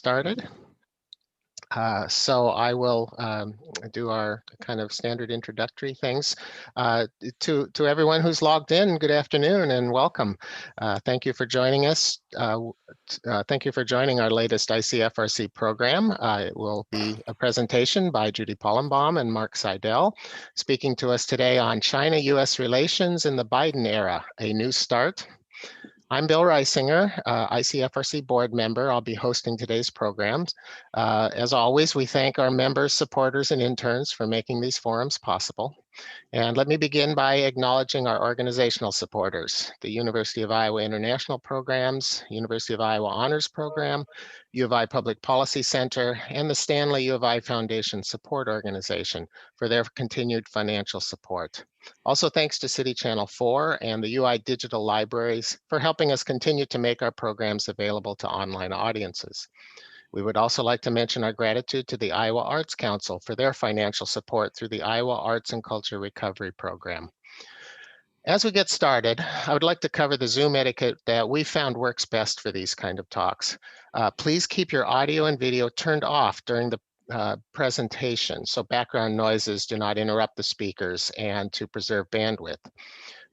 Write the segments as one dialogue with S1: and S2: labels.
S1: started. So I will do our kind of standard introductory things. To everyone who's logged in, good afternoon and welcome. Thank you for joining us. Thank you for joining our latest ICFRC program. It will be a presentation by Judy Pollenbaum and Mark Seidel, speaking to us today on China-US relations in the Biden era, a new start. I'm Bill Reisinger, ICFRC board member. I'll be hosting today's programs. As always, we thank our members, supporters, and interns for making these forums possible. And let me begin by acknowledging our organizational supporters, the University of Iowa International Programs, University of Iowa Honors Program, U of I Public Policy Center, and the Stanley U of I Foundation Support Organization for their continued financial support. Also, thanks to City Channel 4 and the UI Digital Libraries for helping us continue to make our programs available to online audiences. We would also like to mention our gratitude to the Iowa Arts Council for their financial support through the Iowa Arts and Culture Recovery Program. As we get started, I would like to cover the Zoom etiquette that we found works best for these kind of talks. Please keep your audio and video turned off during the presentation so background noises do not interrupt the speakers and to preserve bandwidth.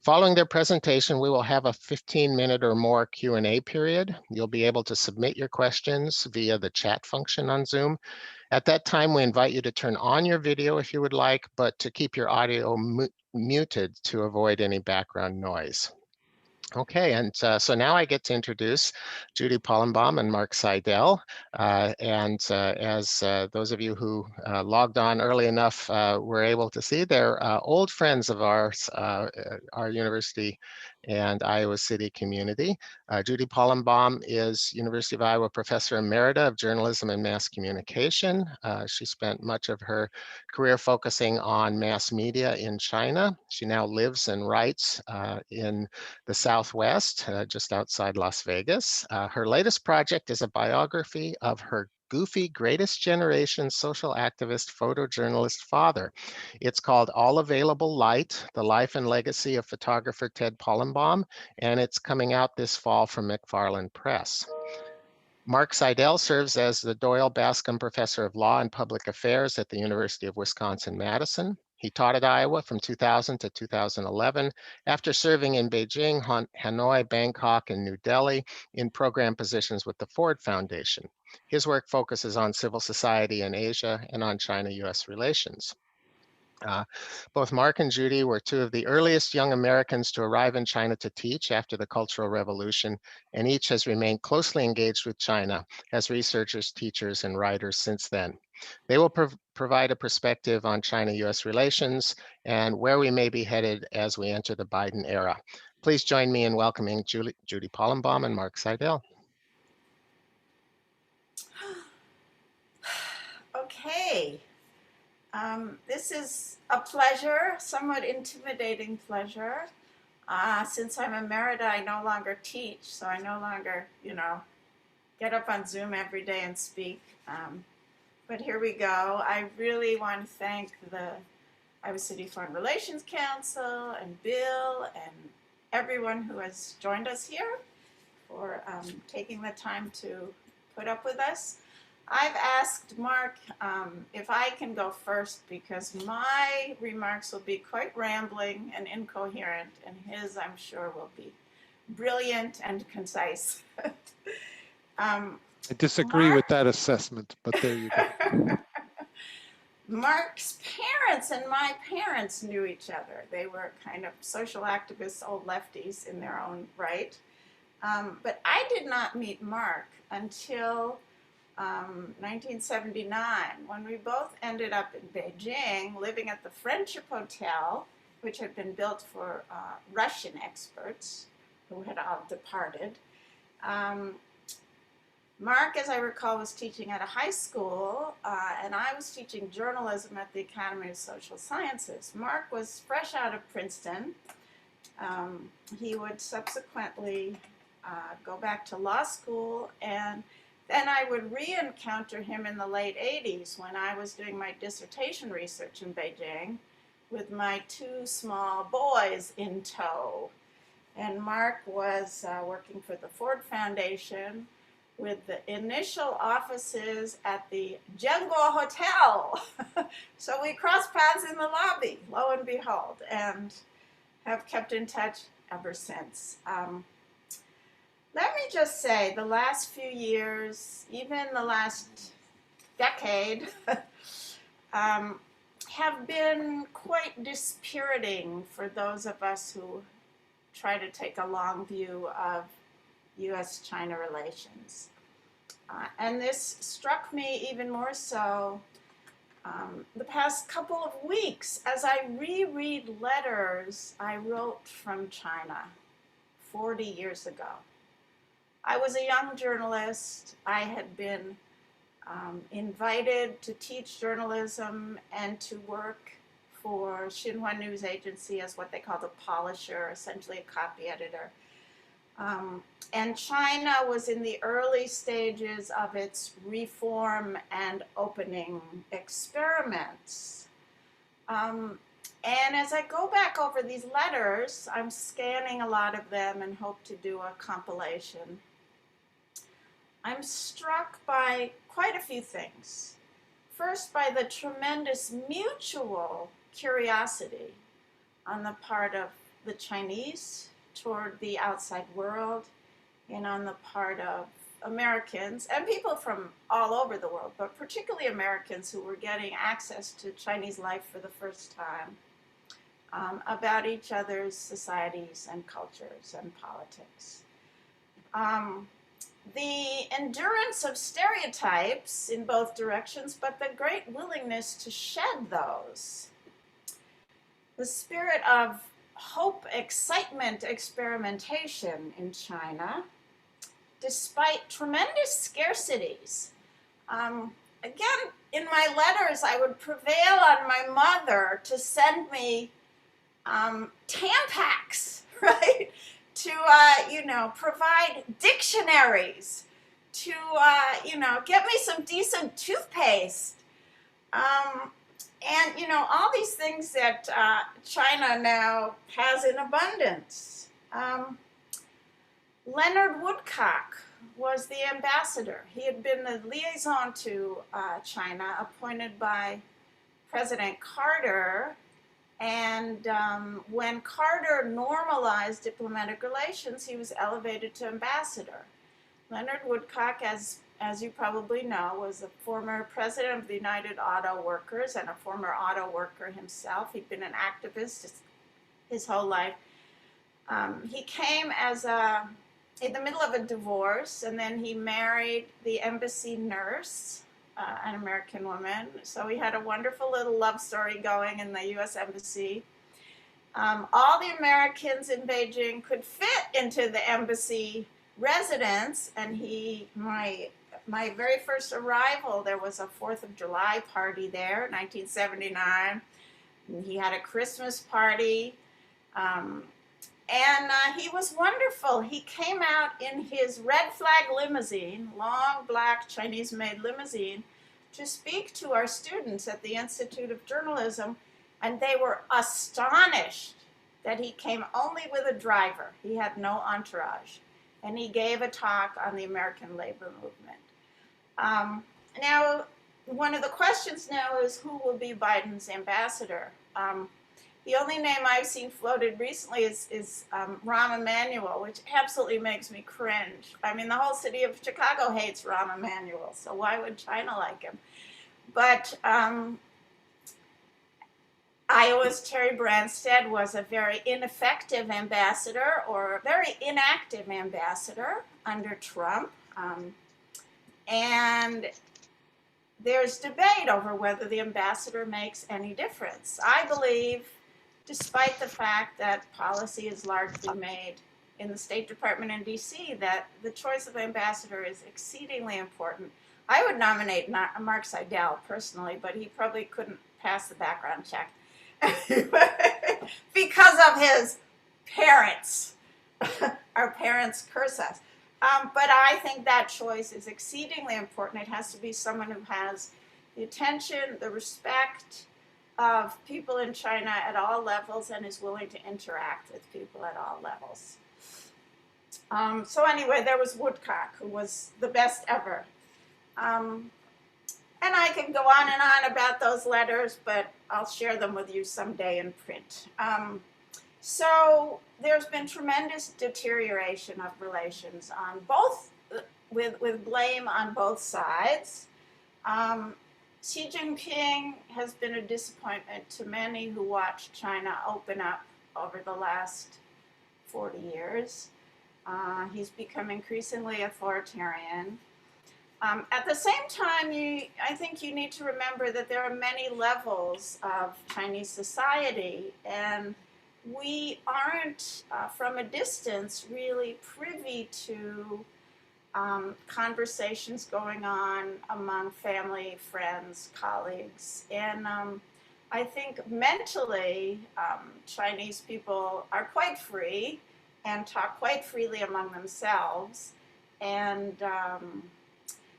S1: Following their presentation, we will have a 15-minute or more Q&A period. You'll be able to submit your questions via the chat function on Zoom. At that time, we invite you to turn on your video if you would like, but to keep your audio muted to avoid any background noise. Okay, and so now I get to introduce Judy Pollenbaum and Mark Seidel. As those of you who logged on early enough were able to see, they're old friends of ours, our university and Iowa City community. Judy Pollenbaum is University of Iowa Professor Emerita of Journalism and Mass Communication. She spent much of her career focusing on mass media in China. She now lives and writes in the Southwest, just outside Las Vegas. Her latest project is a biography of her goofy greatest generation social activist photojournalist father. It's called All Available Light, The Life and Legacy of Photographer Ted Pollenbaum, and it's coming out this fall from McFarland Press. Mark Seidel serves as the Doyle Bascom Professor of Law and Public Affairs at the University of Wisconsin-Madison. He taught at Iowa from 2000 to 2011 after serving in Beijing, Hanoi, Bangkok, and New Delhi in program positions with the Ford Foundation. His work focuses on civil society in Asia and on China-US relations. Both Mark and Judy were two of the earliest young Americans to arrive in China to teach after the Cultural Revolution, and each has remained closely engaged with China as researchers, teachers, and writers since then. They will provide a perspective on China-US relations and where we may be headed as we enter the Biden era. Please join me in welcoming Judy Pollenbaum and Mark Seidel.
S2: Okay. This is a pleasure, somewhat intimidating pleasure. Since I'm emerita, I no longer teach, so I no longer, get up on Zoom every day and speak. But here we go. I really want to thank the Iowa City Foreign Relations Council and Bill and everyone who has joined us here for taking the time to put up with us. I've asked Mark if I can go first because my remarks will be quite rambling and incoherent, and his, I'm sure, will be brilliant and concise.
S3: I disagree with that assessment, but there you go.
S2: Mark's parents and my parents knew each other. They were kind of social activists, old lefties in their own right. But I did not meet Mark until 1979, when we both ended up in Beijing, living at the Friendship Hotel, which had been built for Russian experts who had all departed. Mark, as I recall, was teaching at a high school, and I was teaching journalism at the Academy of Social Sciences. Mark was fresh out of Princeton. He would subsequently go back to law school, and then I would re-encounter him in the late 80s when I was doing my dissertation research in Beijing with my two small boys in tow. And Mark was working for the Ford Foundation, with the initial offices at the Jengguo Hotel. So we crossed paths in the lobby, lo and behold, and have kept in touch ever since. Let me just say, the last few years, even the last decade, have been quite dispiriting for those of us who try to take a long view of US-China relations. And this struck me even more so the past couple of weeks as I reread letters I wrote from China 40 years ago. I was a young journalist. I had been invited to teach journalism and to work for Xinhua News Agency as what they called a polisher, essentially a copy editor. And China was in the early stages of its reform and opening experiments. And as I go back over these letters, I'm scanning a lot of them and hope to do a compilation. I'm struck by quite a few things. First, by the tremendous mutual curiosity on the part of the Chinese toward the outside world, and on the part of Americans and people from all over the world, but particularly Americans who were getting access to Chinese life for the first time, about each other's societies and cultures and politics. The endurance of stereotypes in both directions, but the great willingness to shed those. The spirit of hope, excitement, experimentation in China, despite tremendous scarcities. Again, in my letters, I would prevail on my mother to send me Tampax, right? To, provide dictionaries, to, get me some decent toothpaste. And, all these things that China now has in abundance. Leonard Woodcock was the ambassador. He had been the liaison to China, appointed by President Carter. And when Carter normalized diplomatic relations, he was elevated to ambassador. Leonard Woodcock, as you probably know, was a former president of the United Auto Workers and a former auto worker himself. He'd been an activist his whole life. He came in the middle of a divorce, and then he married the embassy nurse, an American woman. So he had a wonderful little love story going in the U.S. Embassy. All the Americans in Beijing could fit into the embassy residence, and my very first arrival, there was a 4th of July party there, 1979. And he had a Christmas party, and he was wonderful. He came out in his red flag limousine, long black Chinese-made limousine, to speak to our students at the Institute of Journalism, and they were astonished that he came only with a driver. He had no entourage, and he gave a talk on the American labor movement. Now, one of the questions now is who will be Biden's ambassador? The only name I've seen floated recently is Rahm Emanuel, which absolutely makes me cringe. I mean, the whole city of Chicago hates Rahm Emanuel, so why would China like him? But Iowa's Terry Branstad was a very ineffective ambassador, or a very inactive ambassador under Trump. And there's debate over whether the ambassador makes any difference. I believe, despite the fact that policy is largely made in the State Department in DC, that the choice of ambassador is exceedingly important. I would nominate Mark Seidel personally, but he probably couldn't pass the background check because of his parents. Our parents curse us. But I think that choice is exceedingly important. It has to be someone who has the attention, the respect of people in China at all levels, and is willing to interact with people at all levels. So anyway, there was Woodcock, who was the best ever. Um, and I could go on and on about those letters, but I'll share them with you someday in print. So there's been tremendous deterioration of relations on both, with blame on both sides. Xi Jinping has been a disappointment to many who watched China open up over the last 40 years. He's become increasingly authoritarian. At the same time, I think you need to remember that there are many levels of Chinese society, and we aren't, from a distance, really privy to conversations going on among family, friends, colleagues. And I think mentally, Chinese people are quite free and talk quite freely among themselves. And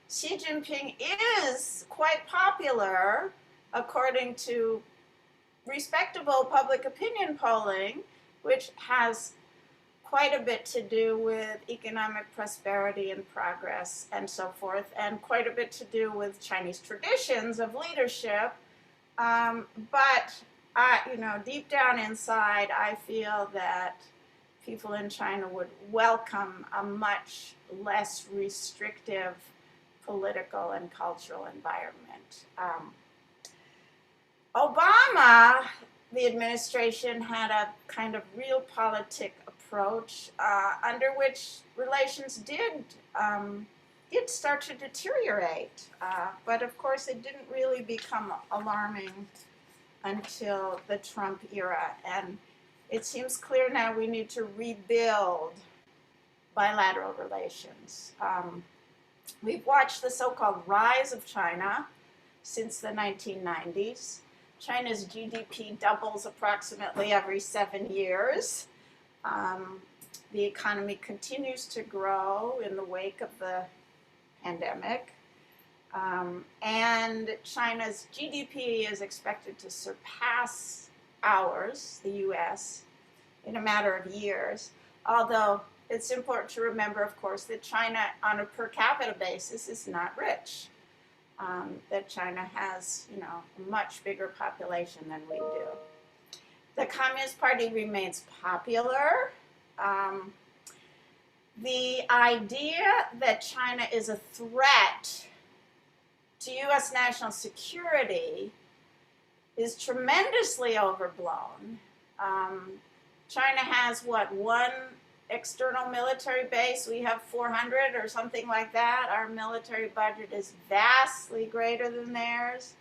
S2: Xi Jinping is quite popular, according to respectable public opinion polling, which has quite a bit to do with economic prosperity and progress and so forth, and quite a bit to do with Chinese traditions of leadership. But deep down inside, I feel that people in China would welcome a much less restrictive political and cultural environment. Obama, the administration, had a kind of realpolitik approach under which relations did start to deteriorate. But of course, it didn't really become alarming until the Trump era. And it seems clear now we need to rebuild bilateral relations. We've watched the so-called rise of China since the 1990s. China's GDP doubles approximately every 7 years. The economy continues to grow in the wake of the pandemic. And China's GDP is expected to surpass ours, the US, in a matter of years. Although it's important to remember, of course, that China on a per capita basis is not rich. That China has, a much bigger population than we do. The Communist Party remains popular. The idea that China is a threat to US national security is tremendously overblown. China has, one external military base? We have 400 or something like that. Our military budget is vastly greater than theirs.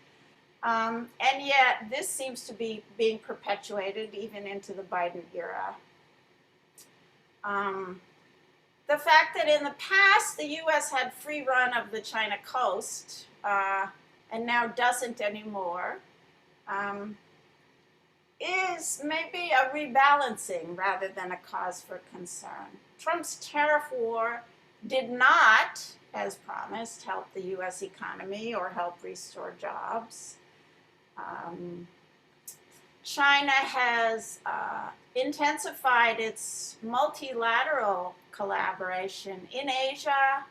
S2: And yet this seems to be being perpetuated even into the Biden era. The fact that in the past the US had free run of the China coast and now doesn't anymore is maybe a rebalancing rather than a cause for concern. Trump's tariff war did not, as promised, help the US economy or help restore jobs. China has intensified its multilateral collaboration in Asia,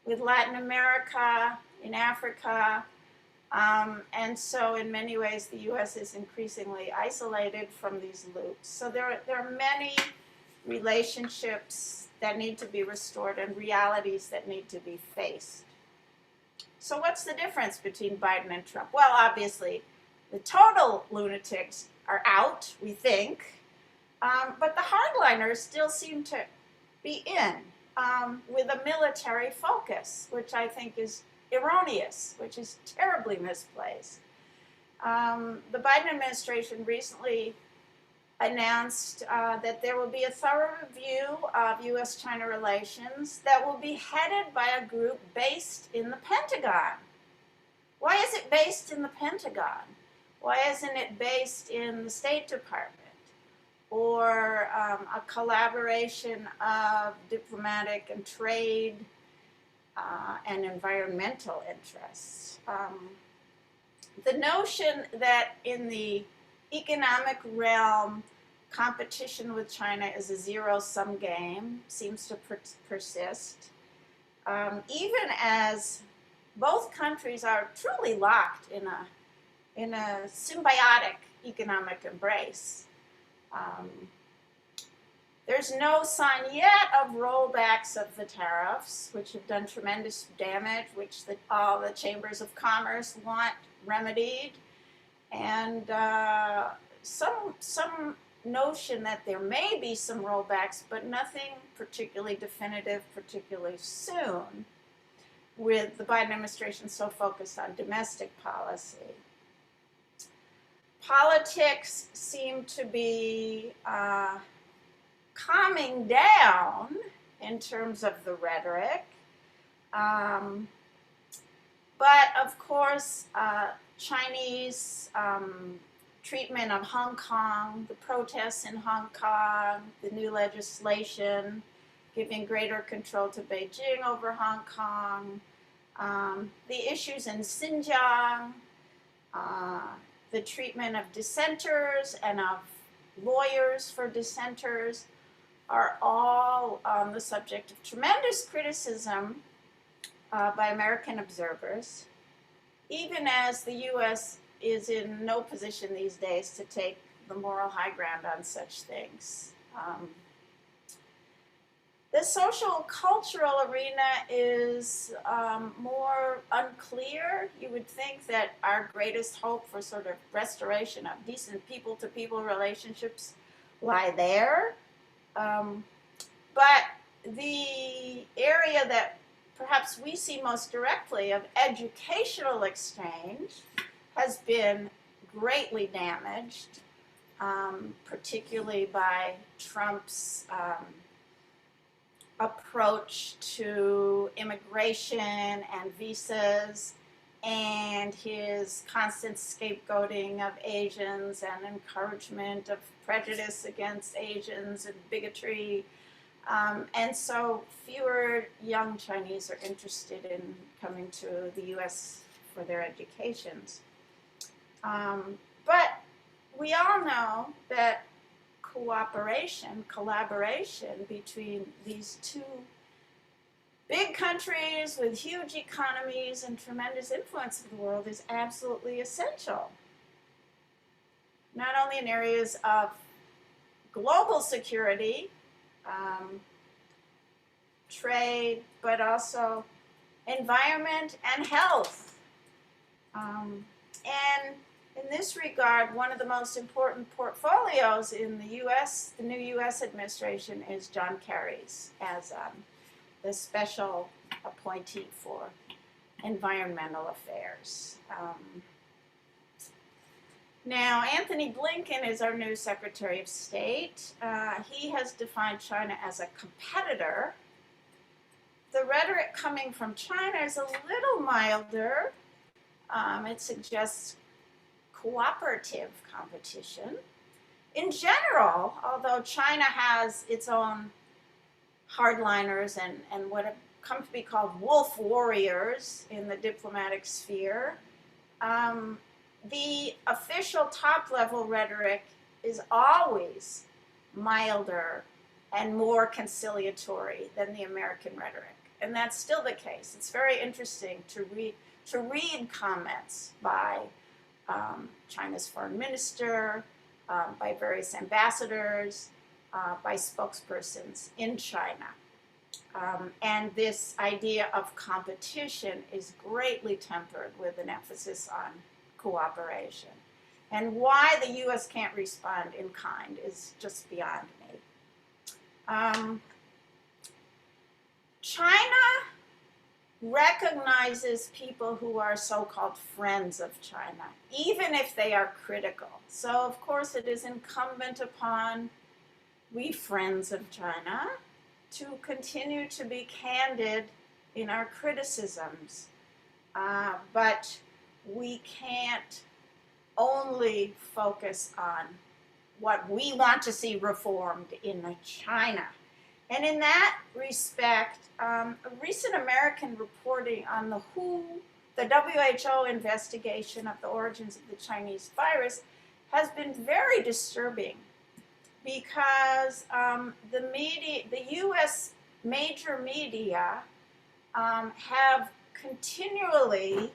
S2: with Latin America, in Africa, and so in many ways the US is increasingly isolated from these loops. So there are many relationships that need to be restored and realities that need to be faced. So what's the difference between Biden and Trump? Well, obviously, the total lunatics are out, we think, but the hardliners still seem to be in with a military focus, which I think is erroneous, which is terribly misplaced. The Biden administration recently announced that there will be a thorough review of US-China relations that will be headed by a group based in the Pentagon. Why is it based in the Pentagon? Why isn't it based in the State Department or a collaboration of diplomatic and trade and environmental interests? The notion that in the economic realm, competition with China is a zero-sum game, seems to persist, even as both countries are truly locked in a symbiotic economic embrace. There's no sign yet of rollbacks of the tariffs, which have done tremendous damage, which all the chambers of commerce want remedied, and some notion that there may be some rollbacks, but nothing particularly definitive, particularly soon, with the Biden administration so focused on domestic policy. Politics seem to be calming down in terms of the rhetoric. But of course, Chinese treatment of Hong Kong, the protests in Hong Kong, the new legislation giving greater control to Beijing over Hong Kong, the issues in Xinjiang, the treatment of dissenters and of lawyers for dissenters are all the subject of tremendous criticism by American observers, even as the U.S. is in no position these days to take the moral high ground on such things. The social cultural arena is more unclear. You would think that our greatest hope for sort of restoration of decent people-to-people relationships lie there. But the area that perhaps we see most directly of educational exchange has been greatly damaged, particularly by Trump's approach to immigration and visas, and his constant scapegoating of Asians and encouragement of prejudice against Asians and bigotry. And so fewer young Chinese are interested in coming to the US for their educations. But we all know that collaboration between these two big countries with huge economies and tremendous influence in the world is absolutely essential. Not only in areas of global security, trade, but also environment and health. And in this regard, one of the most important portfolios in the U.S., the new U.S. administration, is John Kerry's as the special appointee for environmental affairs. Now, Anthony Blinken is our new Secretary of State. He has defined China as a competitor. The rhetoric coming from China is a little milder. It suggests cooperative competition. In general, although China has its own hardliners and what have come to be called wolf warriors in the diplomatic sphere, the official top-level rhetoric is always milder and more conciliatory than the American rhetoric. And that's still the case. It's very interesting to read comments by China's foreign minister, by various ambassadors, by spokespersons in China. And this idea of competition is greatly tempered with an emphasis on cooperation. And why the U.S. can't respond in kind is just beyond me. China recognizes people who are so-called friends of China, even if they are critical. So, of course, it is incumbent upon we friends of China to continue to be candid in our criticisms. But we can't only focus on what we want to see reformed in China. And in that respect, a recent American reporting on the WHO investigation of the origins of the Chinese virus has been very disturbing, because the U.S. major media have continually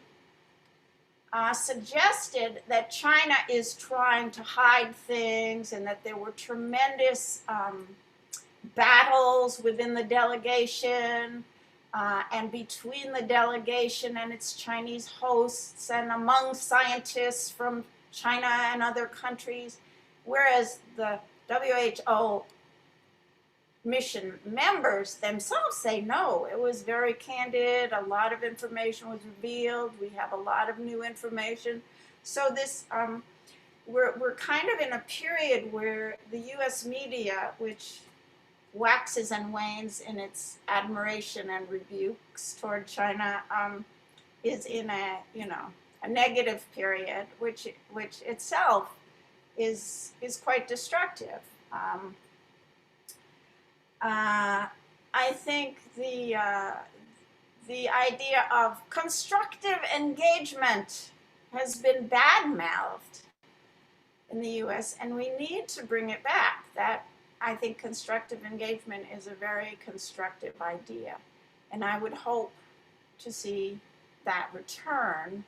S2: suggested that China is trying to hide things and that there were tremendous battles within the delegation and between the delegation and its Chinese hosts and among scientists from China and other countries, whereas the WHO mission members themselves say no, it was very candid, a lot of information was revealed, we have a lot of new information. So this we're kind of in a period where the US media, which waxes and wanes in its admiration and rebukes toward China, is in a negative period, which itself is quite destructive. I think the idea of constructive engagement has been bad-mouthed in the U.S., and we need to bring it back. That, I think, constructive engagement is a very constructive idea, and I would hope to see that return.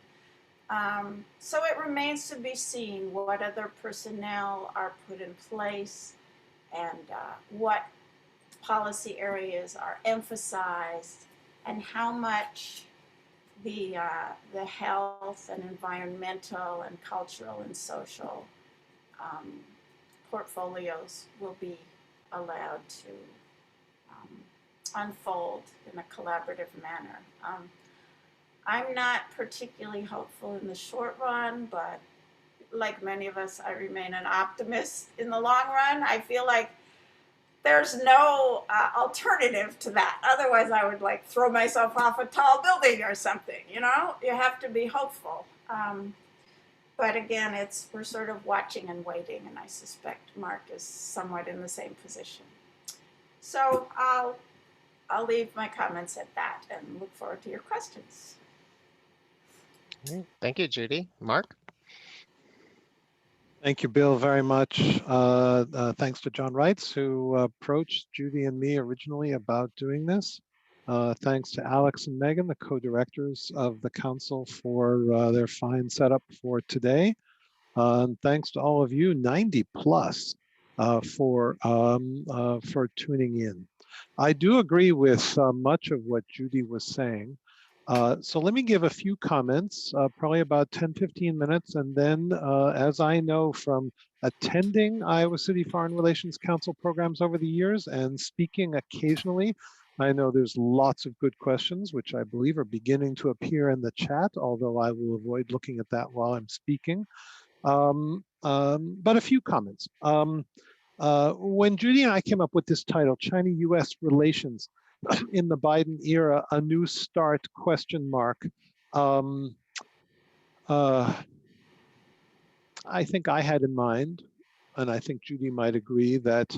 S2: So it remains to be seen what other personnel are put in place and what policy areas are emphasized and how much the health and environmental and cultural and social portfolios will be allowed to unfold in a collaborative manner. I'm not particularly hopeful in the short run, but like many of us, I remain an optimist in the long run. I feel like there's no alternative to that. Otherwise, I would like throw myself off a tall building or something, you know? You have to be hopeful. But again, we're sort of watching and waiting, and I suspect Mark is somewhat in the same position. So I'll leave my comments at that and look forward to your questions.
S1: Thank you, Judy. Mark?
S3: Thank you, Bill, very much. Thanks to John Reitz, who approached Judy and me originally about doing this. Thanks to Alex and Megan, the co-directors of the council, for their fine setup for today. And thanks to all of you, 90 plus, for tuning in. I do agree with much of what Judy was saying. So let me give a few comments, probably about 10, 15 minutes. And then as I know from attending Iowa City Foreign Relations Council programs over the years and speaking occasionally, I know there's lots of good questions, which I believe are beginning to appear in the chat, although I will avoid looking at that while I'm speaking. But a few comments. When Judy and I came up with this title, China-US Relations in the Biden era, a new start, question mark. I think I had in mind, and I think Judy might agree, that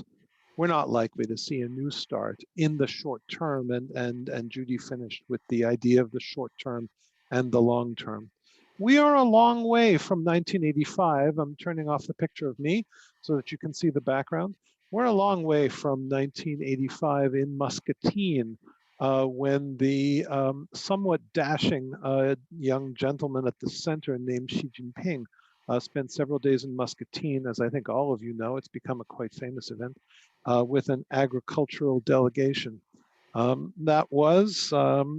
S3: we're not likely to see a new start in the short term, and Judy finished with the idea of the short term and the long term. We are a long way from 1985. I'm turning off the picture of me so that you can see the background. We're a long way from 1985 in Muscatine, when the somewhat dashing young gentleman at the center named Xi Jinping spent several days in Muscatine. As I think all of you know, it's become a quite famous event, with an agricultural delegation. That was,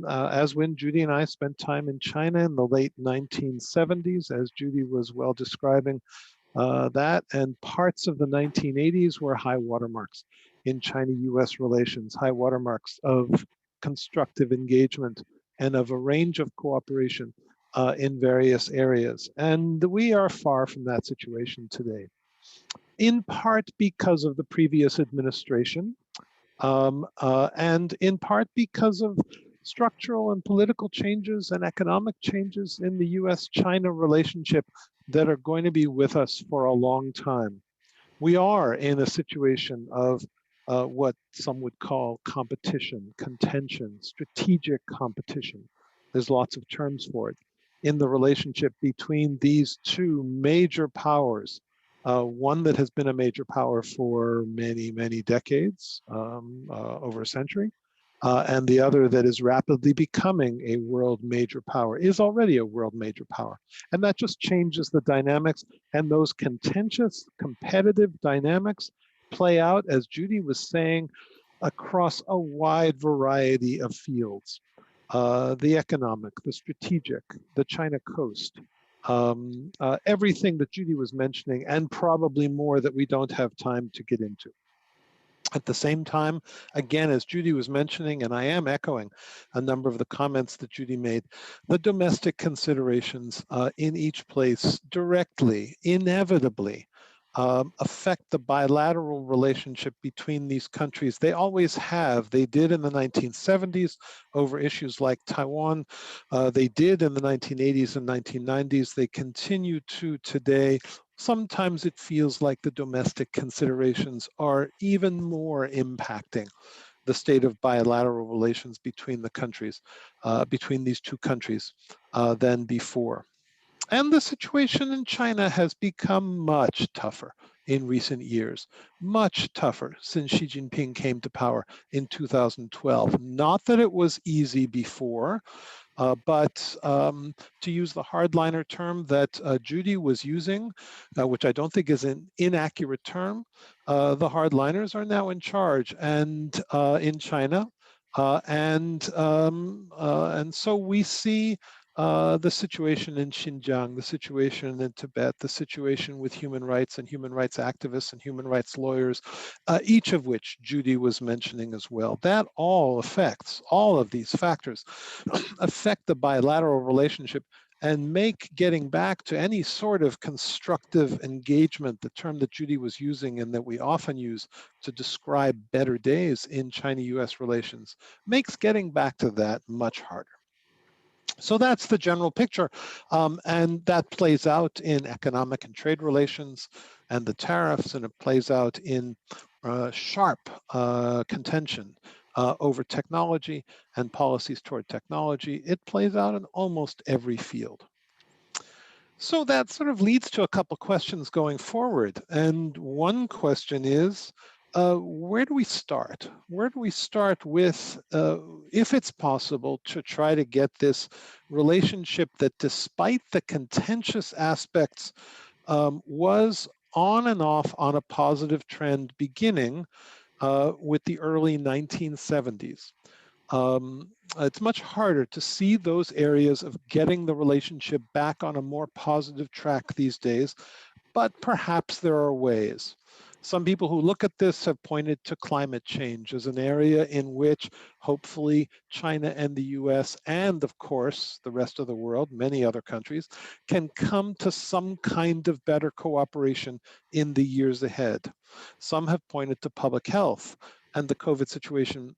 S3: as when Judy and I spent time in China in the late 1970s, as Judy was well describing that, and parts of the 1980s were high watermarks in China-US relations, high watermarks of constructive engagement and of a range of cooperation in various areas. And we are far from that situation today, in part because of the previous administration, and in part because of structural and political changes and economic changes in the US-China relationship that are going to be with us for a long time. We are in a situation of what some would call competition, contention, strategic competition. There's lots of terms for it in the relationship between these two major powers one that has been a major power for many, many decades, over a century, and the other that is rapidly becoming a world major power, is already a world major power. And that just changes the dynamics, and those contentious, competitive dynamics play out, as Judy was saying, across a wide variety of fields. The economic, the strategic, the China coast, everything that Judy was mentioning, and probably more that we don't have time to get into. At the same time, again, as Judy was mentioning, and I am echoing a number of the comments that Judy made, the domestic considerations in each place directly, inevitably, affect the bilateral relationship between these countries. They always have. They did in the 1970s over issues like Taiwan. They did in the 1980s and 1990s. They continue to today. Sometimes it feels like the domestic considerations are even more impacting the state of bilateral relations between the countries, between these two countries, than before. And the situation in China has become much tougher in recent years, much tougher since Xi Jinping came to power in 2012. Not that it was easy before, but to use the hardliner term that Judy was using, which I don't think is an inaccurate term, the hardliners are now in charge and in China, and so we see the situation in Xinjiang, the situation in Tibet, the situation with human rights and human rights activists and human rights lawyers, each of which Judy was mentioning as well. That all affects, all of these factors affect the bilateral relationship and make getting back to any sort of constructive engagement, the term that Judy was using and that we often use to describe better days in China-US relations, makes getting back to that much harder. So that's the general picture, and that plays out in economic and trade relations and the tariffs, and it plays out in sharp contention over technology and policies toward technology. It plays out in almost every field. So that sort of leads to a couple questions going forward. And one question is, where do we start? Where do we start with, if it's possible, to try to get this relationship that, despite the contentious aspects, was on and off on a positive trend beginning with the early 1970s? It's much harder to see those areas of getting the relationship back on a more positive track these days, but perhaps there are ways. Some people who look at this have pointed to climate change as an area in which hopefully China and the US, and of course the rest of the world, many other countries, can come to some kind of better cooperation in the years ahead. Some have pointed to public health, and the COVID situation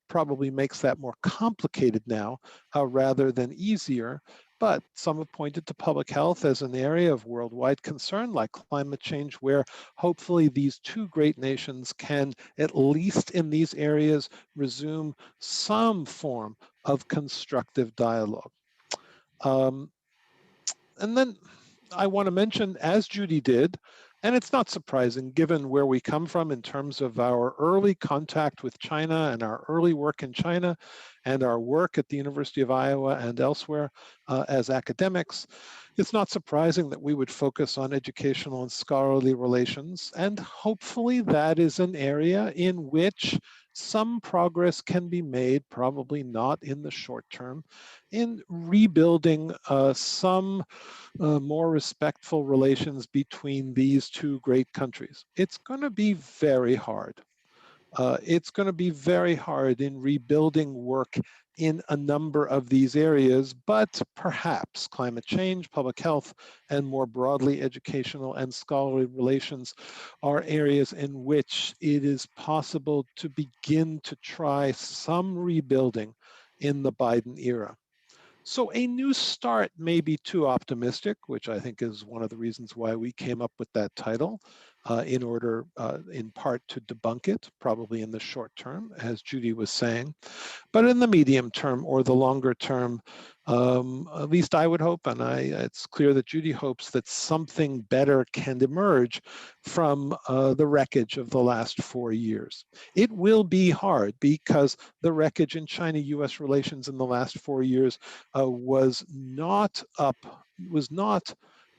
S3: probably makes that more complicated now rather than easier. But some have pointed to public health as an area of worldwide concern, like climate change, where hopefully these two great nations can, at least in these areas, resume some form of constructive dialogue. And then I want to mention, as Judy did, and it's not surprising given where we come from in terms of our early contact with China and our early work in China and our work at the University of Iowa and elsewhere as academics, it's not surprising that we would focus on educational and scholarly relations. And hopefully that is an area in which some progress can be made, probably not in the short term, in rebuilding some more respectful relations between these two great countries. It's going to be very hard. It's going to be very hard in rebuilding work in a number of these areas, but perhaps climate change, public health, and more broadly educational and scholarly relations are areas in which it is possible to begin to try some rebuilding in the Biden era. So a new start may be too optimistic, which I think is one of the reasons why we came up with that title. in order, in part, to debunk it, probably in the short term, as Judy was saying. But in the medium term or the longer term, at least I would hope, and it's clear that Judy hopes, that something better can emerge from the wreckage of the last 4 years. It will be hard because the wreckage in China-US relations in the last 4 years was not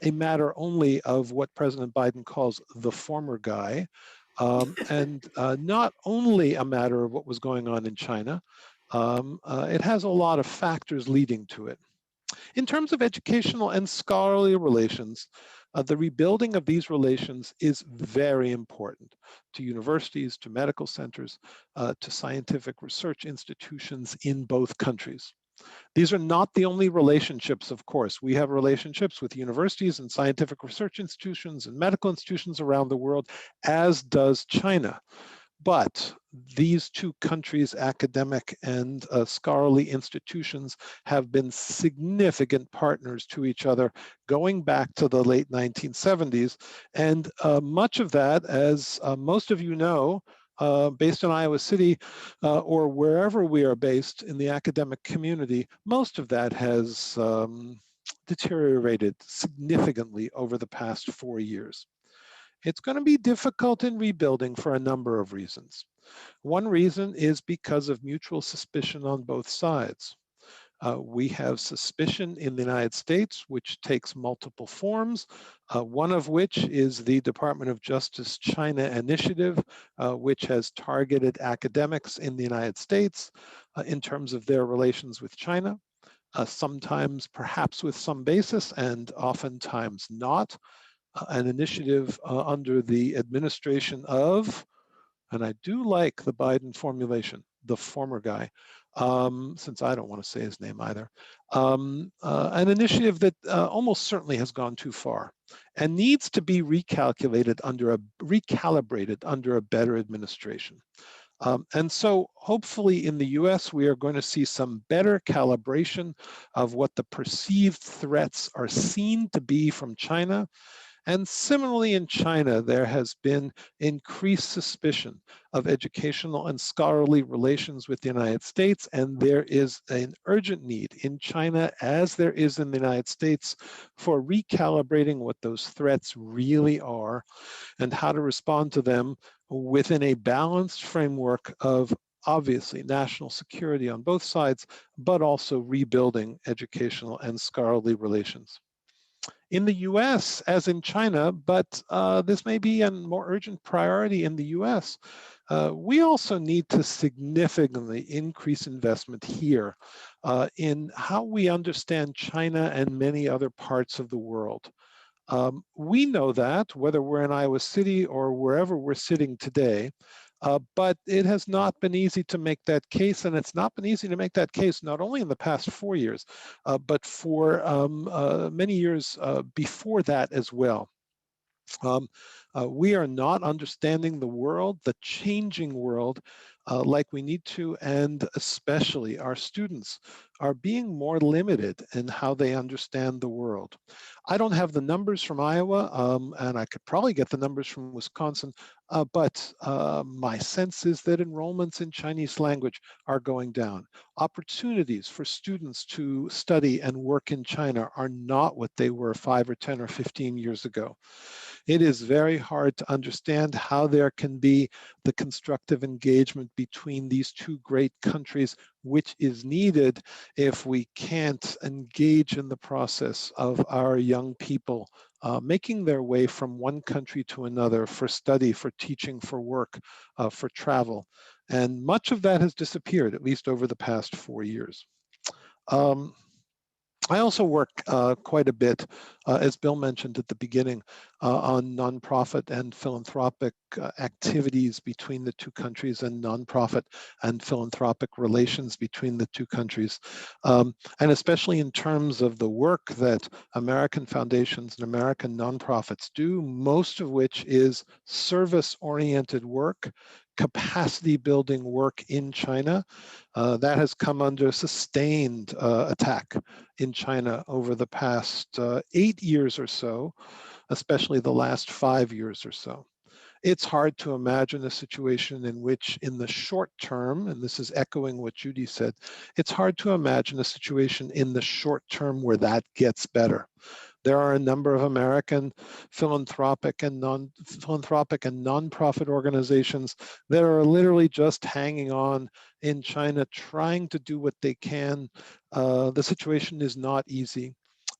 S3: a matter only of what President Biden calls the former guy, and not only a matter of what was going on in China. It has a lot of factors leading to it. In terms of educational and scholarly relations, the rebuilding of these relations is very important to universities, to medical centers, to scientific research institutions in both countries. These are not the only relationships, of course. We have relationships with universities and scientific research institutions and medical institutions around the world, as does China. But these two countries' academic and scholarly institutions have been significant partners to each other going back to the late 1970s. And much of that, as most of you know, based in Iowa City or wherever we are based in the academic community, most of that has deteriorated significantly over the past 4 years. It's going to be difficult in rebuilding for a number of reasons. One reason is because of mutual suspicion on both sides. We have suspicion in the United States, which takes multiple forms, one of which is the Department of Justice China Initiative, which has targeted academics in the United States in terms of their relations with China, sometimes perhaps with some basis and oftentimes not. An initiative under the administration of, and I do like the Biden formulation, the former guy, since I don't want to say his name either, an initiative that almost certainly has gone too far and needs to be recalibrated under a better administration. And so hopefully in the US, we are going to see some better calibration of what the perceived threats are seen to be from China. And similarly in China, there has been increased suspicion of educational and scholarly relations with the United States, and there is an urgent need in China, as there is in the United States, for recalibrating what those threats really are and how to respond to them within a balanced framework of obviously national security on both sides, but also rebuilding educational and scholarly relations. In the US, as in China, but this may be a more urgent priority in the US, we also need to significantly increase investment here in how we understand China and many other parts of the world. We know that, whether we're in Iowa City or wherever we're sitting today, but it has not been easy to make that case, and it's not been easy to make that case not only in the past 4 years, but for many years before that as well. We are not understanding the world, the changing world, like we need to, and especially our students are being more limited in how they understand the world. I don't have the numbers from Iowa, and I could probably get the numbers from Wisconsin, but my sense is that enrollments in Chinese language are going down. Opportunities for students to study and work in China are not what they were 5 or 10 or 15 years ago. It is very hard to understand how there can be the constructive engagement between these two great countries, which is needed if we can't engage in the process of our young people making their way from one country to another for study, for teaching, for work, for travel. And much of that has disappeared, at least over the past 4 years. I also work quite a bit, as Bill mentioned at the beginning, on nonprofit and philanthropic activities between the two countries and nonprofit and philanthropic relations between the two countries. And especially in terms of the work that American foundations and American nonprofits do, most of which is service-oriented work, capacity building work in China. That has come under sustained attack in China over the past 8 years or so, especially the last 5 years or so. it's hard to imagine a situation in which in the short term, and this is echoing what Judy said, it's hard to imagine a situation in the short term where that gets better. There are a number of American philanthropic and nonprofit organizations that are literally just hanging on in China, trying to do what they can. The situation is not easy.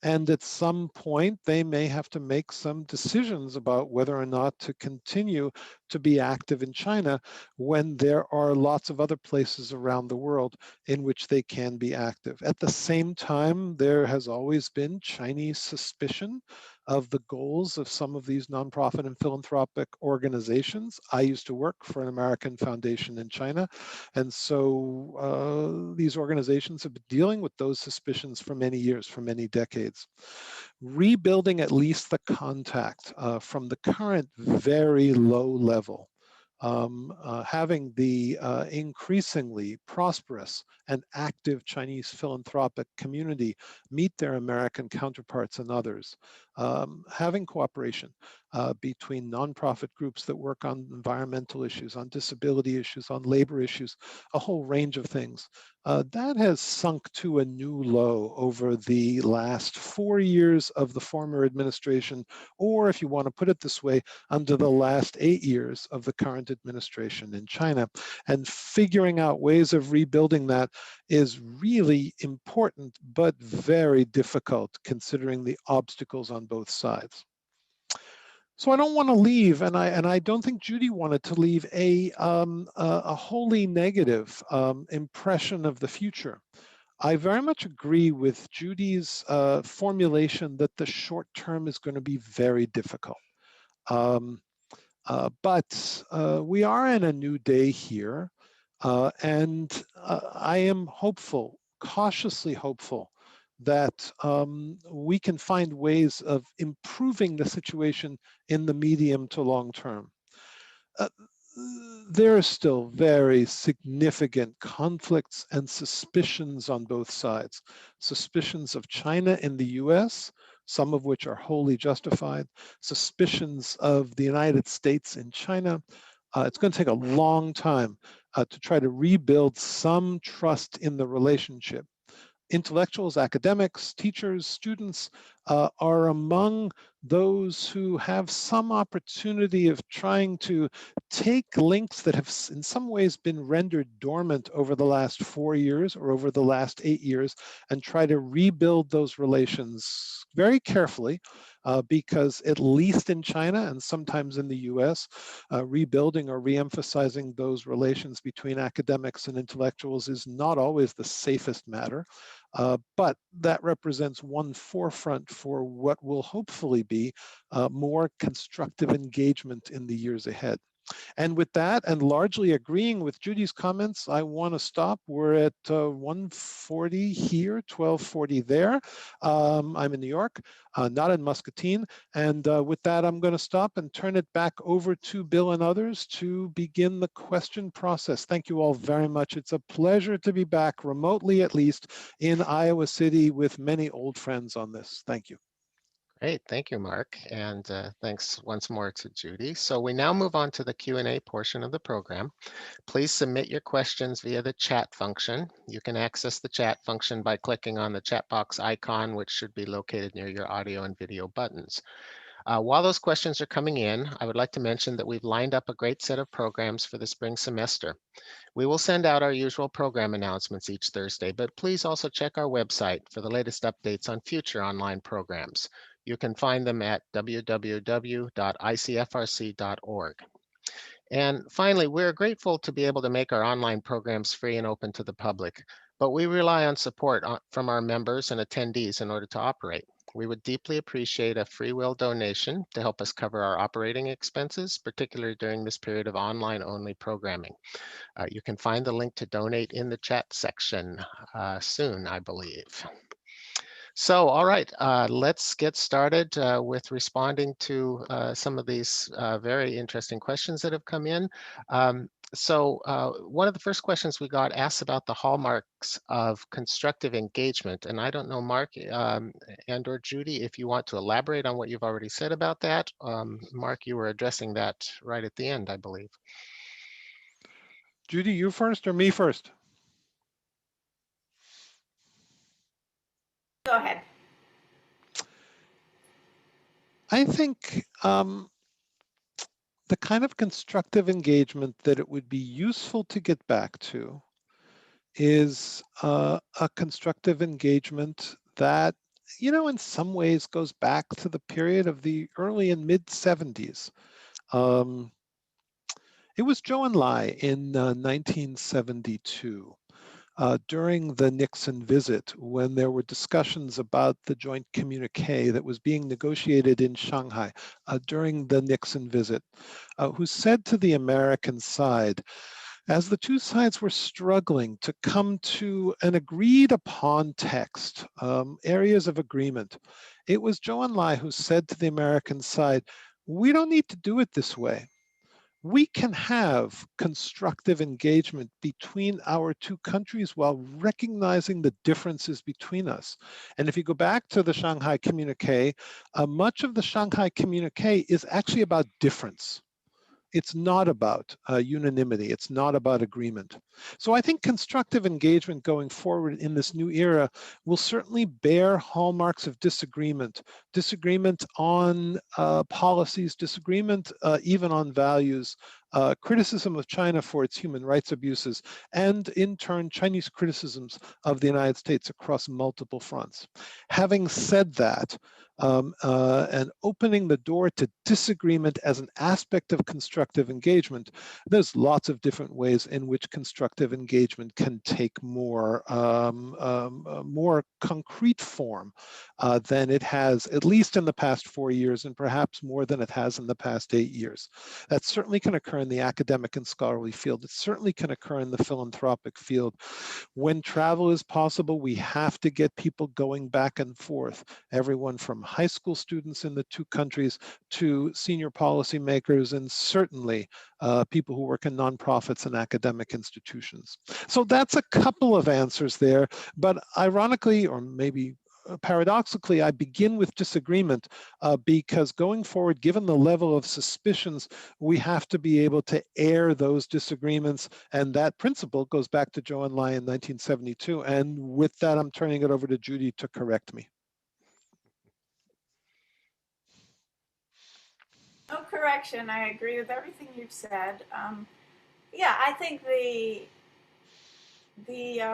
S3: And at some point, they may have to make some decisions about whether or not to continue to be active in China when there are lots of other places around the world in which they can be active. At the same time, there has always been Chinese suspicion of the goals of some of these nonprofit and philanthropic organizations. I used to work for an American foundation in China, and so these organizations have been dealing with those suspicions for many years, for many decades. Rebuilding at least the contact from the current very low level, having the increasingly prosperous and active Chinese philanthropic community meet their American counterparts and others, having cooperation between nonprofit groups that work on environmental issues, on disability issues, on labor issues, a whole range of things. That has sunk to a new low over the last 4 years of the former administration, or if you want to put it this way, under the last 8 years of the current administration in China. And figuring out ways of rebuilding that is really important, but very difficult considering the obstacles on both sides. So I don't want to leave, and I don't think Judy wanted to leave a wholly negative impression of the future. I very much agree with Judy's formulation that the short term is going to be very difficult. But we are in a new day here, and I am hopeful, cautiously hopeful, that we can find ways of improving the situation in the medium to long term. There are still very significant conflicts and suspicions on both sides. Suspicions of China in the US, some of which are wholly justified, suspicions of the United States in China. It's going to take a long time to try to rebuild some trust in the relationship. Intellectuals, academics, teachers, students are among those who have some opportunity of trying to take links that have in some ways been rendered dormant over the last 4 years or over the last 8 years and try to rebuild those relations very carefully, because at least in China and sometimes in the US, rebuilding or reemphasizing those relations between academics and intellectuals is not always the safest matter. But that represents one forefront for what will hopefully be more constructive engagement in the years ahead. And with that, and largely agreeing with Judy's comments, I want to stop. We're at 1:40 here, 12:40 there. I'm in New York, not in Muscatine. And with that, I'm going to stop and turn it back over to Bill and others to begin the question process. Thank you all very much. It's a pleasure to be back, remotely at least, in Iowa City with many old friends on this. Thank you.
S1: Great, thank you, Mark, and thanks once more to Judy. So we now move on to the Q&A portion of the program. Please submit your questions via the chat function. You can access the chat function by clicking on the chat box icon, which should be located near your audio and video buttons. While those questions are coming in, I would like to mention that we've lined up a great set of programs for the spring semester. We will send out our usual program announcements each Thursday, but please also check our website for the latest updates on future online programs. You can find them at www.icfrc.org. And finally, we're grateful to be able to make our online programs free and open to the public, but we rely on support from our members and attendees in order to operate. We would deeply appreciate a free will donation to help us cover our operating expenses, particularly during this period of online-only programming. You can find the link to donate in the chat section soon, I believe. So, all right, let's get started with responding to some of these very interesting questions that have come in. So one of the first questions we got asked about the hallmarks of constructive engagement. And I don't know, Mark and or Judy, if you want to elaborate on what you've already said about that. Mark, you were addressing that right at the end, I believe.
S3: Judy, you first or me first?
S2: Go ahead.
S3: I think the kind of constructive engagement that it would be useful to get back to is a constructive engagement that, in some ways goes back to the period of the early and mid 70s. It was Zhou Enlai in 1972. During the Nixon visit, when there were discussions about the joint communique that was being negotiated in Shanghai during the Nixon visit, who said to the American side, as the two sides were struggling to come to an agreed upon text, areas of agreement, it was Zhou Enlai who said to the American side, we don't need to do it this way. We can have constructive engagement between our two countries while recognizing the differences between us. And if you go back to the Shanghai Communique, much of the Shanghai Communique is actually about difference. It's not about unanimity. It's not about agreement. So I think constructive engagement going forward in this new era will certainly bear hallmarks of disagreement, disagreement on policies, disagreement even on values, criticism of China for its human rights abuses, and in turn, Chinese criticisms of the United States across multiple fronts. Having said that, and opening the door to disagreement as an aspect of constructive engagement, there's lots of different ways in which constructive engagement can take more concrete form than it has, at least in the past 4 years, and perhaps more than it has in the past 8 years. That certainly can occur in the academic and scholarly field. It certainly can occur in the philanthropic field. When travel is possible, we have to get people going back and forth, everyone from high school students in the two countries to senior policymakers, and certainly people who work in nonprofits and academic institutions. So that's a couple of answers there, but ironically, or maybe paradoxically, I begin with disagreement because going forward, given the level of suspicions, we have to be able to air those disagreements. And that principle goes back to Zhou Enlai in 1972. And with that, I'm turning it over to Judy to correct me.
S2: No correction. I agree with everything you've said. Yeah, I think the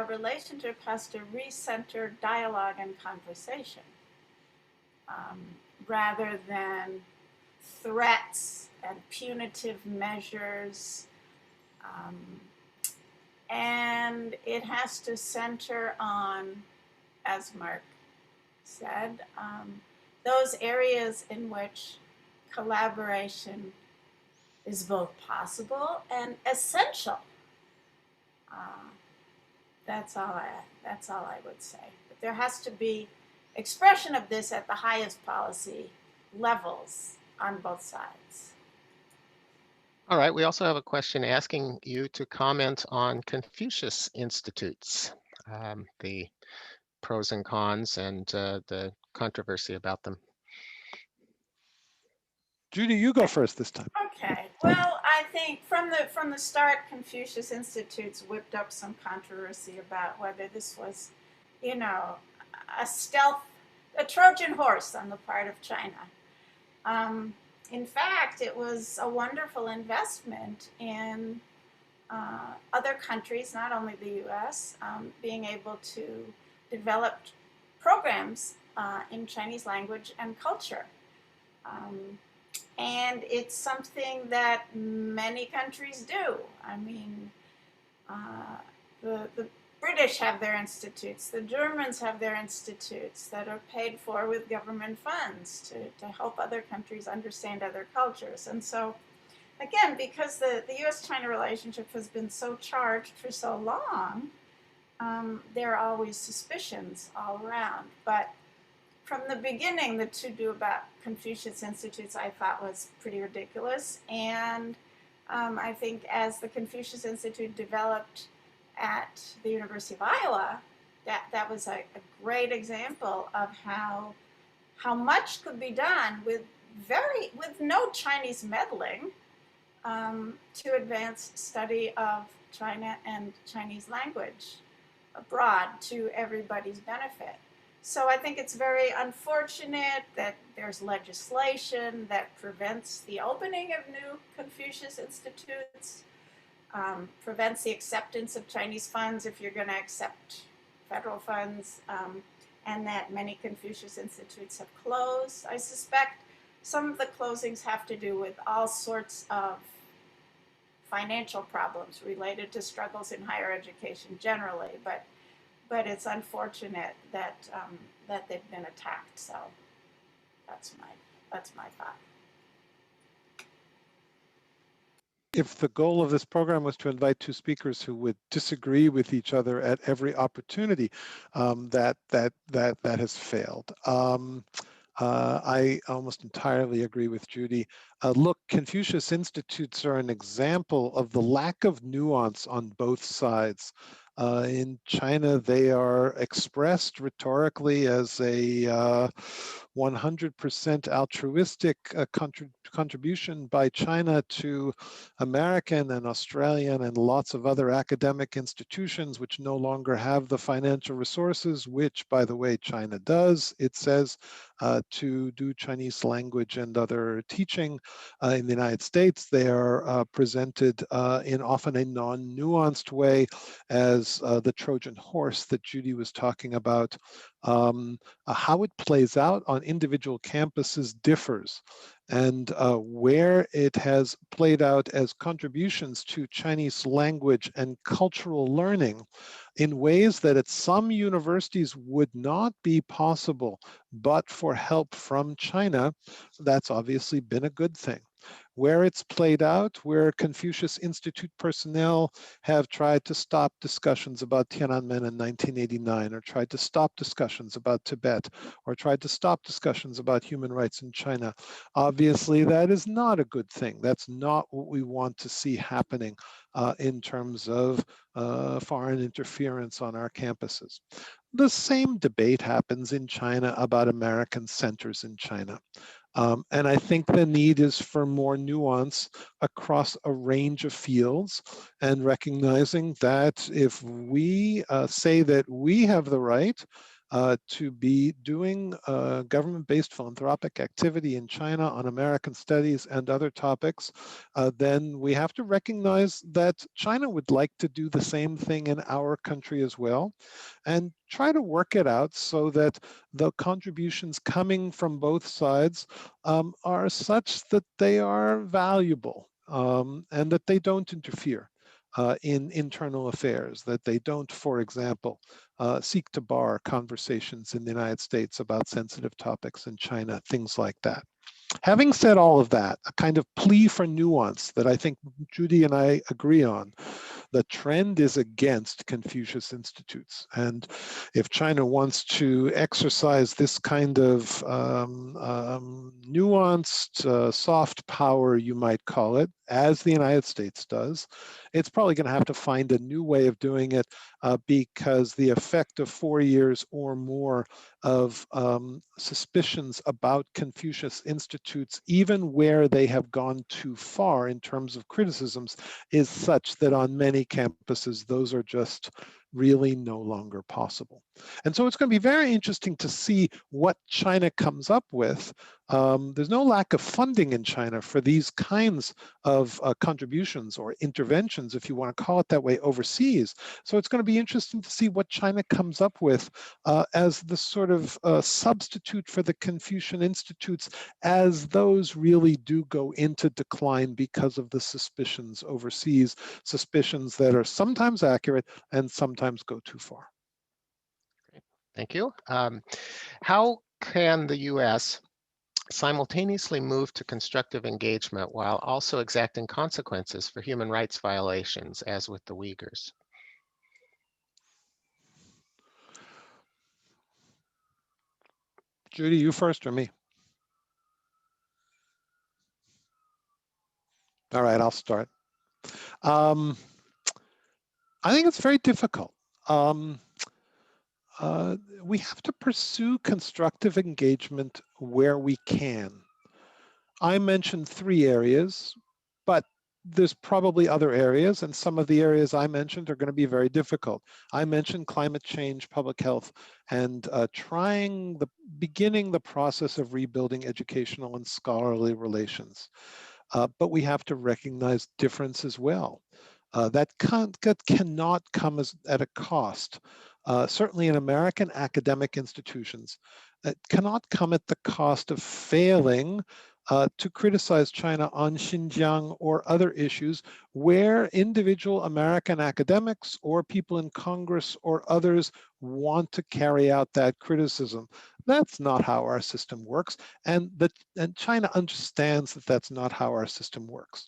S2: relationship has to recenter dialogue and conversation um, rather than threats and punitive measures. Um, and it has to center on, as Mark said, those areas in which collaboration is both possible and essential. Uh, that's all I would say. But there has to be expression of this at the highest policy levels on both sides.
S1: All right, we also have a question asking you to comment on Confucius Institutes, the pros and cons and the controversy about them.
S3: Judy, you go first this time.
S2: Okay. Well, I think from the start, Confucius Institutes whipped up some controversy about whether this was, a Trojan horse on the part of China. In fact, it was a wonderful investment in other countries, not only the U.S., being able to develop programs in Chinese language and culture. And it's something that many countries do. I mean, the British have their institutes, the Germans have their institutes that are paid for with government funds to help other countries understand other cultures. And so, again, because the US-China relationship has been so charged for so long, there are always suspicions all around. But from the beginning, the to-do about Confucius Institutes I thought was pretty ridiculous. And I think as the Confucius Institute developed at the University of Iowa, that was a great example of how much could be done with no Chinese meddling, to advance study of China and Chinese language abroad to everybody's benefit. So I think it's very unfortunate that there's legislation that prevents the opening of new Confucius institutes, prevents the acceptance of Chinese funds if you're going to accept federal funds, and that many Confucius institutes have closed. I suspect some of the closings have to do with all sorts of financial problems related to struggles in higher education generally, but it's unfortunate that that they've been attacked. So that's my thought.
S3: If the goal of this program was to invite two speakers who would disagree with each other at every opportunity, that has failed. I almost entirely agree with Judy. Look, Confucius Institutes are an example of the lack of nuance on both sides. In China, they are expressed rhetorically as a 100% altruistic contribution by China to American and Australian and lots of other academic institutions which no longer have the financial resources, which, by the way, China does, it says, to do Chinese language and other teaching. In the United States, they are presented in often a non-nuanced way as the Trojan horse that Judy was talking about. How it plays out on individual campuses differs. And where it has played out as contributions to Chinese language and cultural learning in ways that at some universities would not be possible but for help from China, that's obviously been a good thing. Where it's played out, where Confucius Institute personnel have tried to stop discussions about Tiananmen in 1989, or tried to stop discussions about Tibet, or tried to stop discussions about human rights in China, obviously that is not a good thing. That's not what we want to see happening in terms of foreign interference on our campuses. The same debate happens in China about American centers in China. And I think the need is for more nuance across a range of fields, and recognizing that if we say that we have the right to be doing government-based philanthropic activity in China on American studies and other topics, then we have to recognize that China would like to do the same thing in our country as well, and try to work it out so that the contributions coming from both sides are such that they are valuable, and that they don't interfere in internal affairs, that they don't, for example, seek to bar conversations in the United States about sensitive topics in China, things like that. Having said all of that, a kind of plea for nuance that I think Judy and I agree on, the trend is against Confucius Institutes. And if China wants to exercise this kind of nuanced soft power, you might call it, as the United States does, it's probably going to have to find a new way of doing it, because the effect of 4 years or more of suspicions about Confucius Institutes, even where they have gone too far in terms of criticisms, is such that on many campuses, those are just really no longer possible. And so it's going to be very interesting to see what China comes up with. There's no lack of funding in China for these kinds of contributions or interventions, if you want to call it that way, overseas. So it's going to be interesting to see what China comes up with as the sort of substitute for the Confucian Institutes, as those really do go into decline because of the suspicions overseas, suspicions that are sometimes accurate and sometimes go too far.
S1: Great. Thank you. How can the U.S. simultaneously move to constructive engagement while also exacting consequences for human rights violations, as with the Uyghurs?
S3: Judy, you first or me? All right, I'll start. Um, I think it's very difficult. Um, we have to pursue constructive engagement where we can. I mentioned 3 areas, but there's probably other areas, and some of the areas I mentioned are going to be very difficult. I mentioned climate change, public health, and beginning the process of rebuilding educational and scholarly relations. But we have to recognize difference as well. That cannot come at a cost. Certainly in American academic institutions, it cannot come at the cost of failing to criticize China on Xinjiang or other issues where individual American academics or people in Congress or others want to carry out that criticism. That's not how our system works, and China understands that that's not how our system works.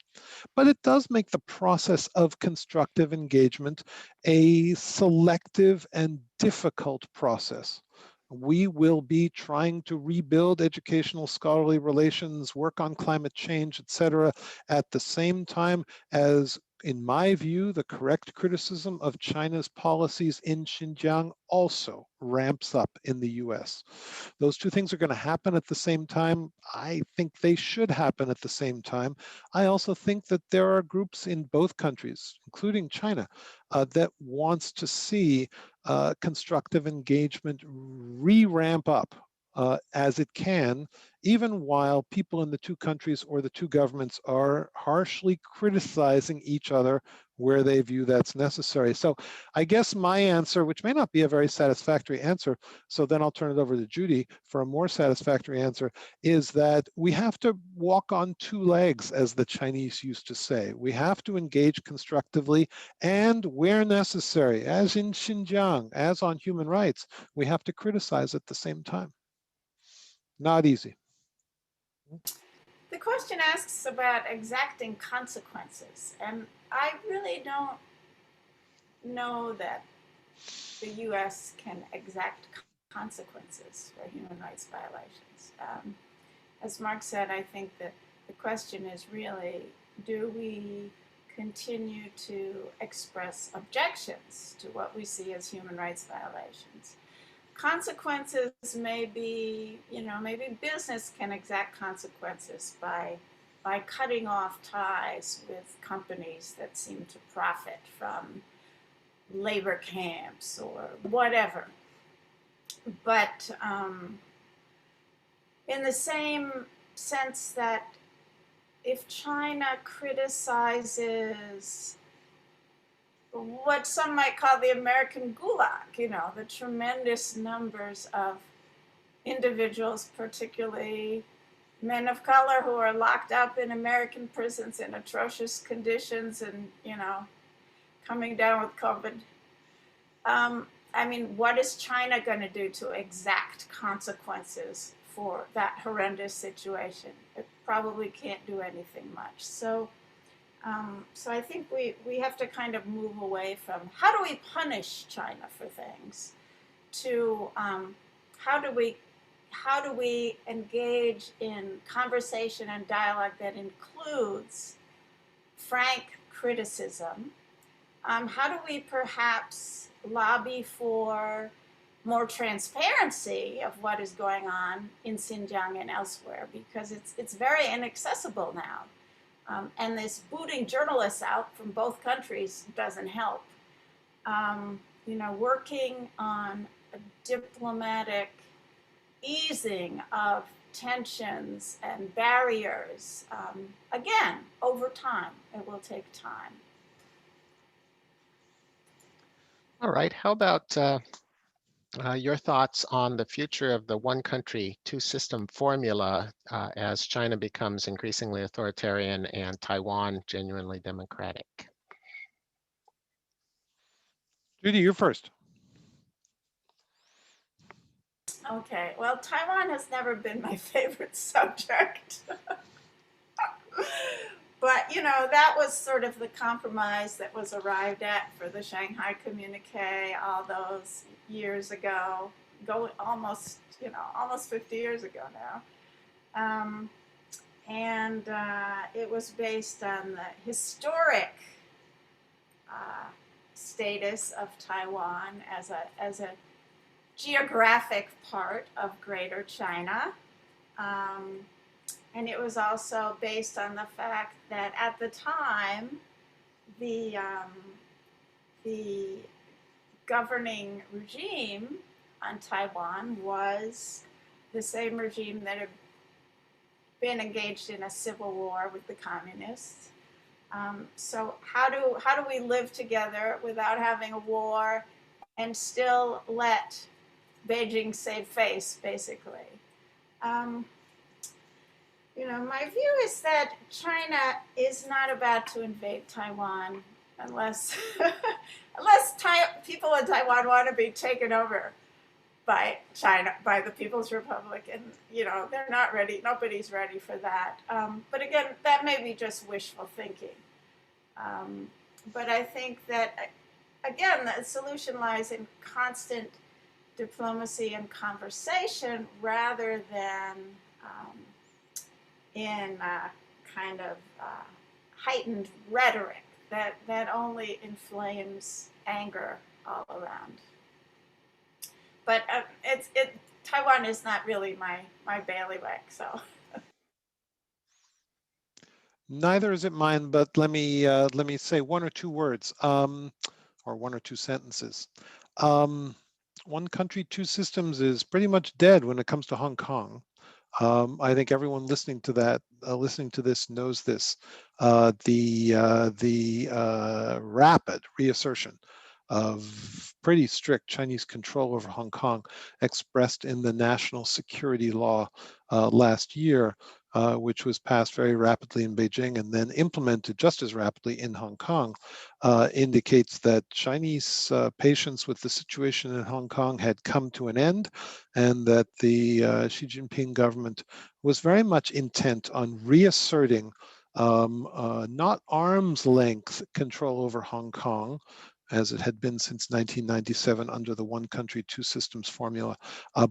S3: But it does make the process of constructive engagement a selective and difficult process. We will be trying to rebuild educational scholarly relations, work on climate change, etc., at the same time as, in my view, the correct criticism of China's policies in Xinjiang also ramps up in the US. Those 2 things are going to happen at the same time. I think they should happen at the same time. I also think that there are groups in both countries, including China, that wants to see constructive engagement re-ramp up as it can, even while people in the 2 countries or the 2 governments are harshly criticizing each other where they view that's necessary. So I guess my answer, which may not be a very satisfactory answer, so then I'll turn it over to Judy for a more satisfactory answer, is that we have to walk on 2 legs, as the Chinese used to say. We have to engage constructively, and where necessary, as in Xinjiang, as on human rights, we have to criticize at the same time. Not easy.
S2: The question asks about exacting consequences, and I really don't know that the U.S. can exact consequences for human rights violations. As Mark said, I think that the question is really, do we continue to express objections to what we see as human rights violations? Consequences may be, maybe business can exact consequences by cutting off ties with companies that seem to profit from labor camps or whatever. But in the same sense that if China criticizes what some might call the American gulag, the tremendous numbers of individuals, particularly men of color, who are locked up in American prisons in atrocious conditions and, coming down with COVID. What is China going to do to exact consequences for that horrendous situation? It probably can't do anything much. So I think we have to kind of move away from how do we punish China for things to how do we engage in conversation and dialogue that includes frank criticism. How do we perhaps lobby for more transparency of what is going on in Xinjiang and elsewhere, because it's very inaccessible now. And this booting journalists out from both countries doesn't help. Working on a diplomatic easing of tensions and barriers, again, over time, it will take time.
S1: All right, how about your thoughts on the future of the one country, 2 system formula as China becomes increasingly authoritarian and Taiwan genuinely democratic?
S3: Judy, you're first.
S2: Okay, well, Taiwan has never been my favorite subject. But, that was sort of the compromise that was arrived at for the Shanghai Communique all those years ago, almost 50 years ago now. and it was based on the historic status of Taiwan as a geographic part of Greater China. Um, and it was also based on the fact that at the time, the governing regime on Taiwan was the same regime that had been engaged in a civil war with the communists. So how do we live together without having a war and still let Beijing save face, basically? Um, my view is that China is not about to invade Taiwan unless people in Taiwan want to be taken over by China, by the People's Republic, and they're not ready. Nobody's ready for that. But again, that may be just wishful thinking. But I think that again, the solution lies in constant diplomacy and conversation rather than in kind of heightened rhetoric that only inflames anger all around. But Taiwan is not really my bailiwick, so.
S3: Neither is it mine, but let me say one or two words, or one or two sentences. One country, two systems is pretty much dead when it comes to Hong Kong. I think everyone listening to this knows this. The rapid reassertion of pretty strict Chinese control over Hong Kong, expressed in the national security law last year, which was passed very rapidly in Beijing and then implemented just as rapidly in Hong Kong, indicates that Chinese patience with the situation in Hong Kong had come to an end, and that the Xi Jinping government was very much intent on reasserting not arm's length control over Hong Kong, as it had been since 1997 under the one country, two systems formula,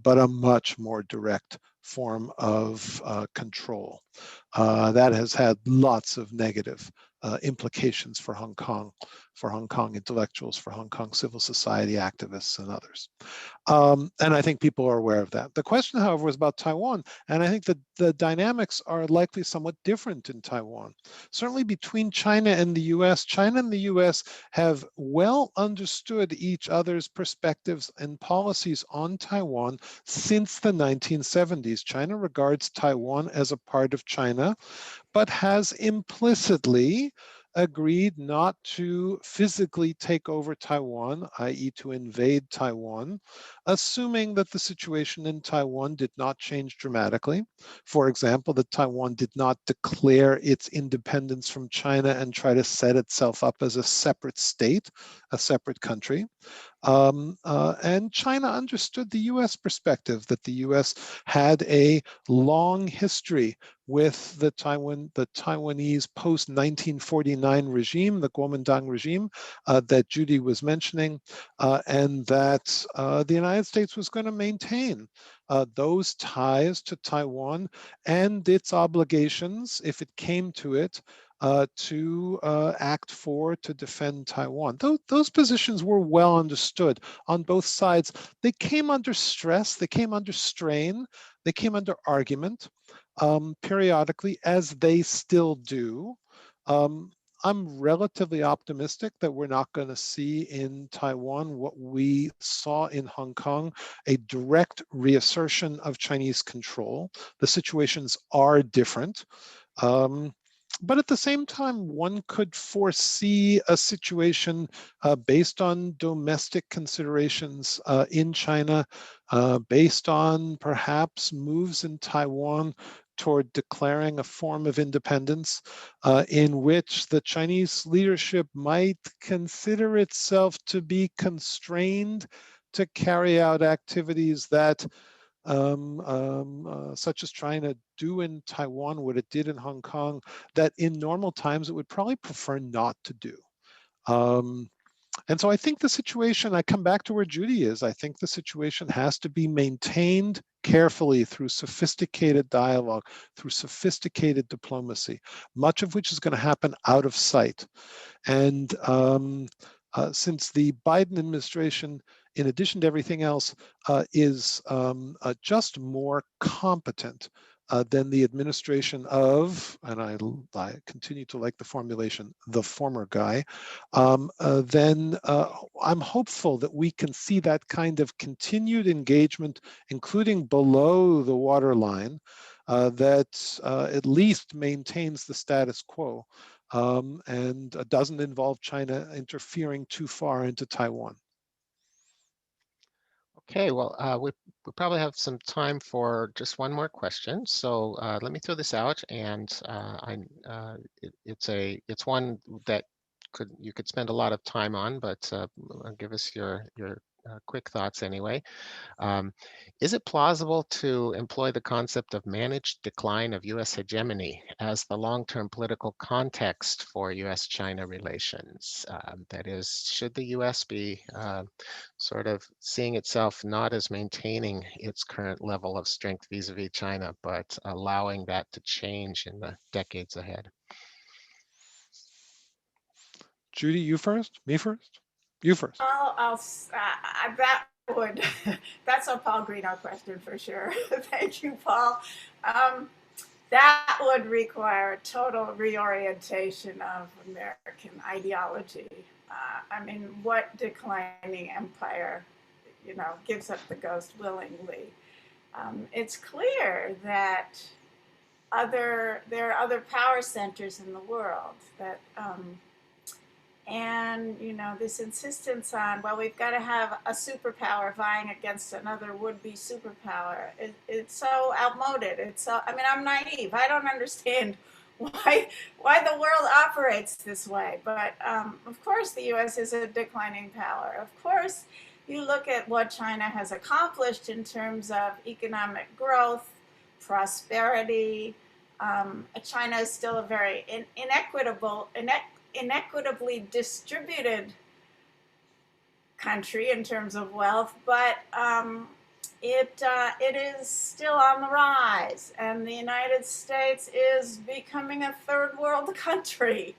S3: but a much more direct form of control. That has had lots of negative implications for Hong Kong intellectuals, for Hong Kong civil society activists and others. And I think people are aware of that. The question, however, was about Taiwan, and I think that the dynamics are likely somewhat different in Taiwan. Certainly between China and the US, China and the US have well understood each other's perspectives and policies on Taiwan since the 1970s. China regards Taiwan as a part of China, but has implicitly agreed not to physically take over Taiwan, i.e. to invade Taiwan, assuming that the situation in Taiwan did not change dramatically. For example, that Taiwan did not declare its independence from China and try to set itself up as a separate state, a separate country. And China understood the US perspective, that the US had a long history with the Taiwanese post-1949 regime, the Kuomintang regime that Judy was mentioning, and that the United States was going to maintain those ties to Taiwan and its obligations, if it came to it, to act for, to defend Taiwan. Those positions were well understood on both sides. They came under stress, they came under strain, they came under argument periodically, as they still do. I'm relatively optimistic that we're not going to see in Taiwan what we saw in Hong Kong, a direct reassertion of Chinese control. The situations are different. But at the same time, one could foresee a situation based on domestic considerations in China, based on perhaps moves in Taiwan toward declaring a form of independence, in which the Chinese leadership might consider itself to be constrained to carry out activities that such as trying to do in Taiwan what it did in Hong Kong, that in normal times it would probably prefer not to do. And so I think the situation, I come back to where Judy is, I think the situation has to be maintained carefully through sophisticated dialogue, through sophisticated diplomacy, much of which is going to happen out of sight. And since the Biden administration, in addition to everything else, is just more competent than the administration of, and I continue to like the formulation, the former guy, then I'm hopeful that we can see that kind of continued engagement, including below the waterline, that at least maintains the status quo. And doesn't involve China interfering too far into Taiwan.
S1: Okay, well, we probably have some time for just one more question. So let me throw this out, and it's one that you could spend a lot of time on, but give us your quick thoughts anyway. Is it plausible to employ the concept of managed decline of U.S. hegemony as the long-term political context for U.S.-China relations? That is, should the U.S. be sort of seeing itself not as maintaining its current level of strength vis-a-vis China, but allowing that to change in the decades ahead?
S3: Judy, you first? Me first? You first.
S2: That would, that's a Paul Greeno question for sure. Thank you, Paul. That would require a total reorientation of American ideology. I mean, what declining empire, gives up the ghost willingly? It's clear that there are other power centers in the world that, and this insistence on, well, we've got to have a superpower vying against another would-be superpower. It's so outmoded. I'm naive. I don't understand why the world operates this way. But of course, the U.S. is a declining power. Of course, you look at what China has accomplished in terms of economic growth, prosperity. China is still a very inequitably distributed country in terms of wealth, but it is still on the rise, and the United States is becoming a third world country.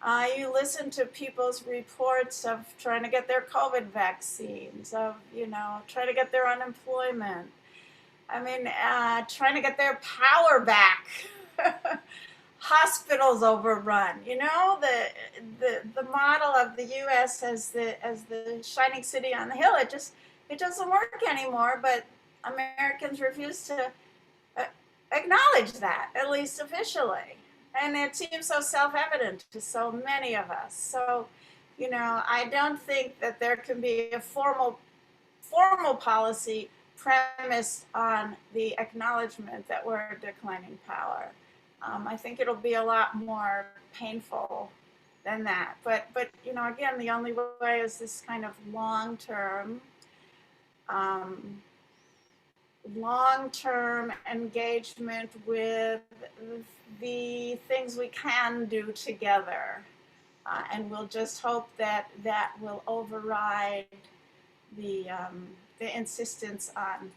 S2: You listen to people's reports of trying to get their COVID vaccines, of trying to get their unemployment. Trying to get their power back. Hospitals overrun. The model of the U.S. as the shining city on the hill. It doesn't work anymore. But Americans refuse to acknowledge that, at least officially, and it seems so self-evident to so many of us. So, I don't think that there can be a formal policy premised on the acknowledgement that we're a declining power. I think it'll be a lot more painful than that. But again, the only way is this kind of long-term engagement with the things we can do together. And we'll just hope that will override the insistence on,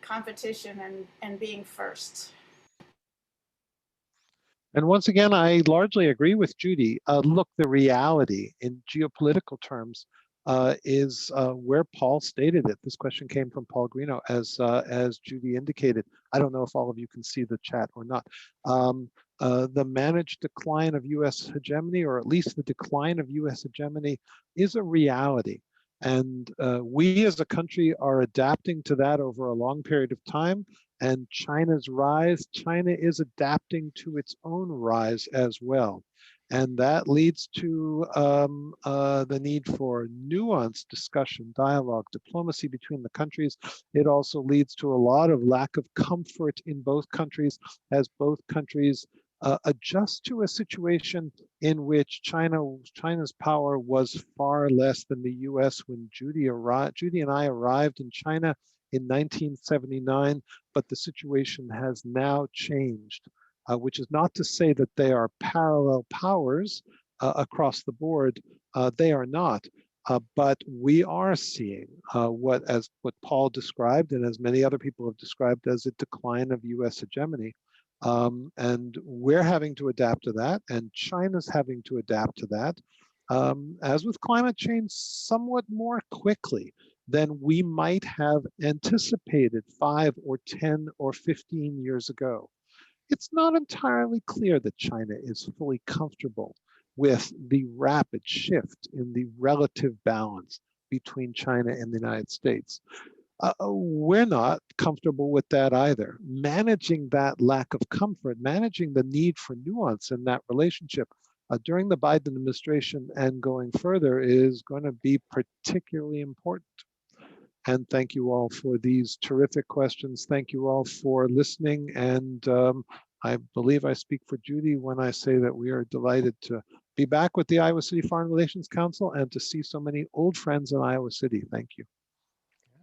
S2: competition and being first.
S3: And once again, I largely agree with Judy. Look, the reality in geopolitical terms is where Paul stated it. This question came from Paul Greeno, as Judy indicated. I don't know if all of you can see the chat or not. The managed decline of U.S. hegemony, or at least the decline of U.S. hegemony, is a reality. And we as a country are adapting to that over a long period of time. And China's rise, China is adapting to its own rise as well. And that leads to the need for nuanced discussion, dialogue, diplomacy between the countries. It also leads to a lot of lack of comfort in both countries as both countries adjust to a situation in which China's power was far less than the U.S. when Judy and I arrived in China in 1979, but the situation has now changed, which is not to say that they are parallel powers across the board, They are not. But we are seeing what Paul described, and as many other people have described, as a decline of US hegemony. And we're having to adapt to that, and China's having to adapt to that, as with climate change, somewhat more quickly than we might have anticipated 5 or 10 or 15 years ago. It's not entirely clear that China is fully comfortable with the rapid shift in the relative balance between China and the United States. We're not comfortable with that either. Managing that lack of comfort, managing the need for nuance in that relationship during the Biden administration and going further is going to be particularly important. And thank you all for these terrific questions. Thank you all for listening. And I believe I speak for Judy when I say that we are delighted to be back with the Iowa City Foreign Relations Council and to see so many old friends in Iowa City. Thank you.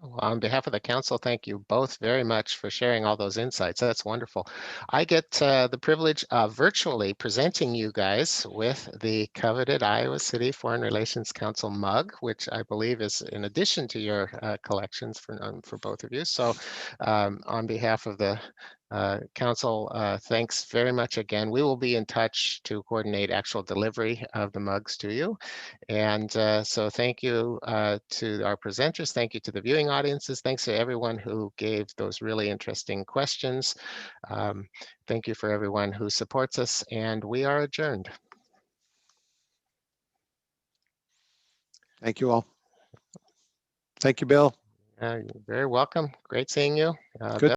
S1: Well, on behalf of the council, thank you both very much for sharing all those insights. That's wonderful. I get the privilege of virtually presenting you guys with the coveted Iowa City Foreign Relations Council mug, which I believe is in addition to your collections for both of you. So on behalf of the council, thanks very much again. We will be in touch to coordinate actual delivery of the mugs to you. And so thank you to our presenters. Thank you to the viewing audiences. Thanks to everyone who gave those really interesting questions. Thank you for everyone who supports us, and we are adjourned.
S3: Thank you all. Thank you, Bill.
S1: You're very welcome. Great seeing you.
S3: Good.